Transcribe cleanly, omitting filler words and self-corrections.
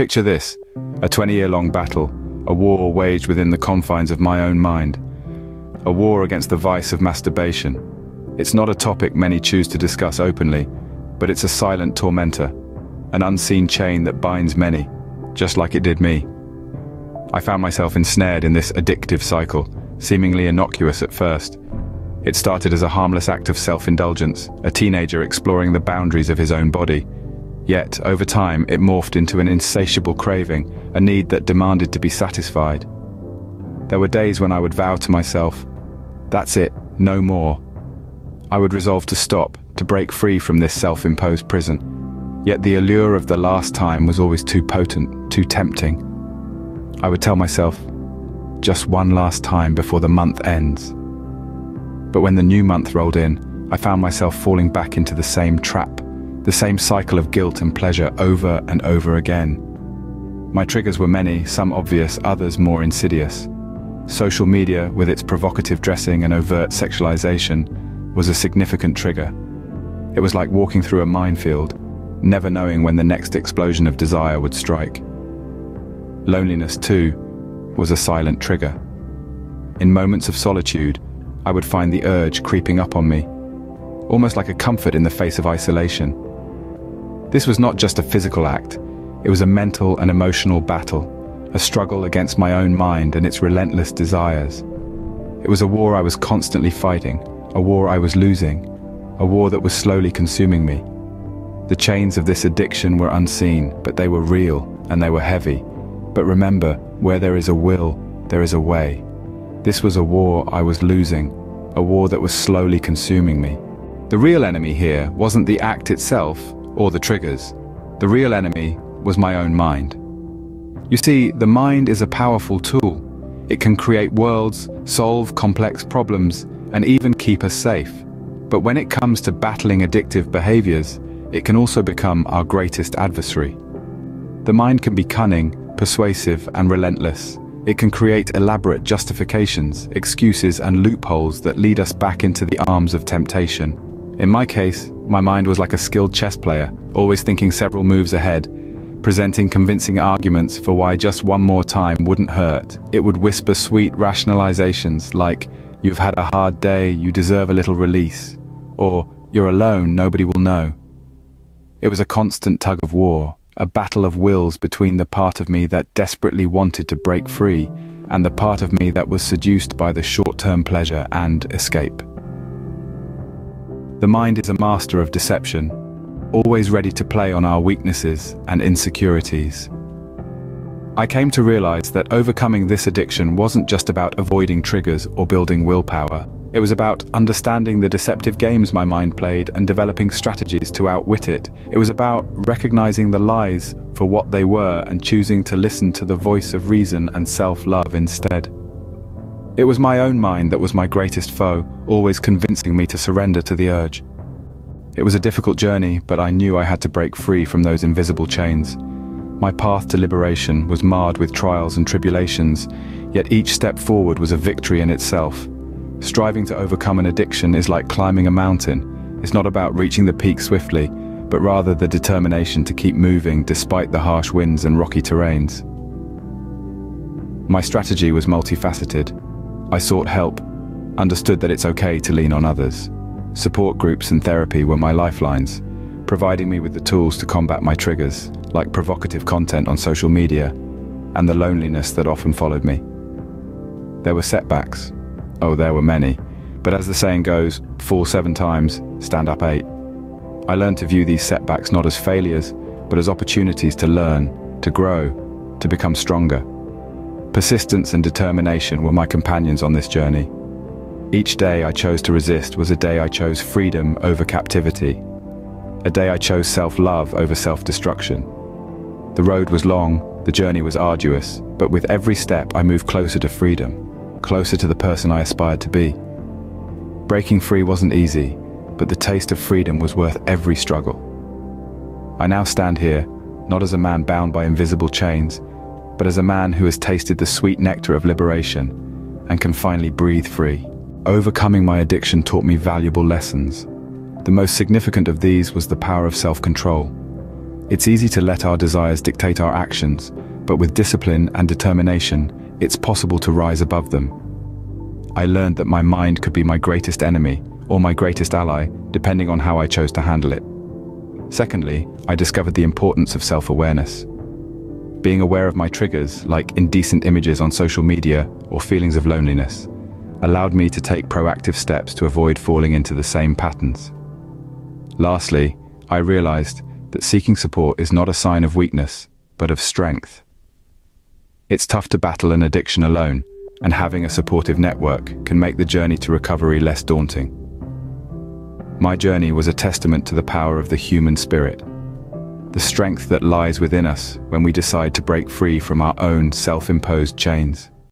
Picture this, a 20-year-long battle, a war waged within the confines of my own mind. A war against the vice of masturbation. It's not a topic many choose to discuss openly, but it's a silent tormentor, an unseen chain that binds many, just like it did me. I found myself ensnared in this addictive cycle, seemingly innocuous at first. It started as a harmless act of self-indulgence, a teenager exploring the boundaries of his own body. Yet, over time, it morphed into an insatiable craving, a need that demanded to be satisfied. There were days when I would vow to myself, "That's it, no more." I would resolve to stop, to break free from this self-imposed prison. Yet the allure of the last time was always too potent, too tempting. I would tell myself, just one last time before the month ends. But when the new month rolled in, I found myself falling back into the same trap, the same cycle of guilt and pleasure over and over again. My triggers were many, some obvious, others more insidious. Social media, with its provocative dressing and overt sexualization, was a significant trigger. It was like walking through a minefield, never knowing when the next explosion of desire would strike. Loneliness, too, was a silent trigger. In moments of solitude, I would find the urge creeping up on me, almost like a comfort in the face of isolation. This was not just a physical act, it was a mental and emotional battle, a struggle against my own mind and its relentless desires. It was a war I was constantly fighting, a war I was losing, a war that was slowly consuming me. The chains of this addiction were unseen, but they were real and they were heavy. But remember, where there is a will, there is a way. This was a war I was losing, a war that was slowly consuming me. The real enemy here wasn't the act itself or the triggers. The real enemy was my own mind. You see, the mind is a powerful tool. It can create worlds, solve complex problems, and even keep us safe. But when it comes to battling addictive behaviors, it can also become our greatest adversary. The mind can be cunning, persuasive, and relentless. It can create elaborate justifications, excuses, and loopholes that lead us back into the arms of temptation. In my case, my mind was like a skilled chess player, always thinking several moves ahead, presenting convincing arguments for why just one more time wouldn't hurt. It would whisper sweet rationalizations like, "You've had a hard day, you deserve a little release," or "You're alone, nobody will know." It was a constant tug of war, a battle of wills between the part of me that desperately wanted to break free and the part of me that was seduced by the short-term pleasure and escape. The mind is a master of deception, always ready to play on our weaknesses and insecurities. I came to realize that overcoming this addiction wasn't just about avoiding triggers or building willpower. It was about understanding the deceptive games my mind played and developing strategies to outwit it. It was about recognizing the lies for what they were and choosing to listen to the voice of reason and self-love instead. It was my own mind that was my greatest foe, always convincing me to surrender to the urge. It was a difficult journey, but I knew I had to break free from those invisible chains. My path to liberation was marred with trials and tribulations, yet each step forward was a victory in itself. Striving to overcome an addiction is like climbing a mountain. It's not about reaching the peak swiftly, but rather the determination to keep moving despite the harsh winds and rocky terrains. My strategy was multifaceted. I sought help, understood that it's okay to lean on others. Support groups and therapy were my lifelines, providing me with the tools to combat my triggers, like provocative content on social media, and the loneliness that often followed me. There were setbacks. Oh, there were many. But as the saying goes, fall 7 times, stand up 8. I learned to view these setbacks not as failures, but as opportunities to learn, to grow, to become stronger. Persistence and determination were my companions on this journey. Each day I chose to resist was a day I chose freedom over captivity. A day I chose self-love over self-destruction. The road was long, the journey was arduous, but with every step I moved closer to freedom, closer to the person I aspired to be. Breaking free wasn't easy, but the taste of freedom was worth every struggle. I now stand here, not as a man bound by invisible chains, but as a man who has tasted the sweet nectar of liberation and can finally breathe free. Overcoming my addiction taught me valuable lessons. The most significant of these was the power of self-control. It's easy to let our desires dictate our actions, but with discipline and determination, it's possible to rise above them. I learned that my mind could be my greatest enemy, or my greatest ally, depending on how I chose to handle it. Secondly, I discovered the importance of self-awareness. Being aware of my triggers, like indecent images on social media or feelings of loneliness, allowed me to take proactive steps to avoid falling into the same patterns. Lastly, I realized that seeking support is not a sign of weakness, but of strength. It's tough to battle an addiction alone, and having a supportive network can make the journey to recovery less daunting. My journey was a testament to the power of the human spirit, the strength that lies within us when we decide to break free from our own self-imposed chains.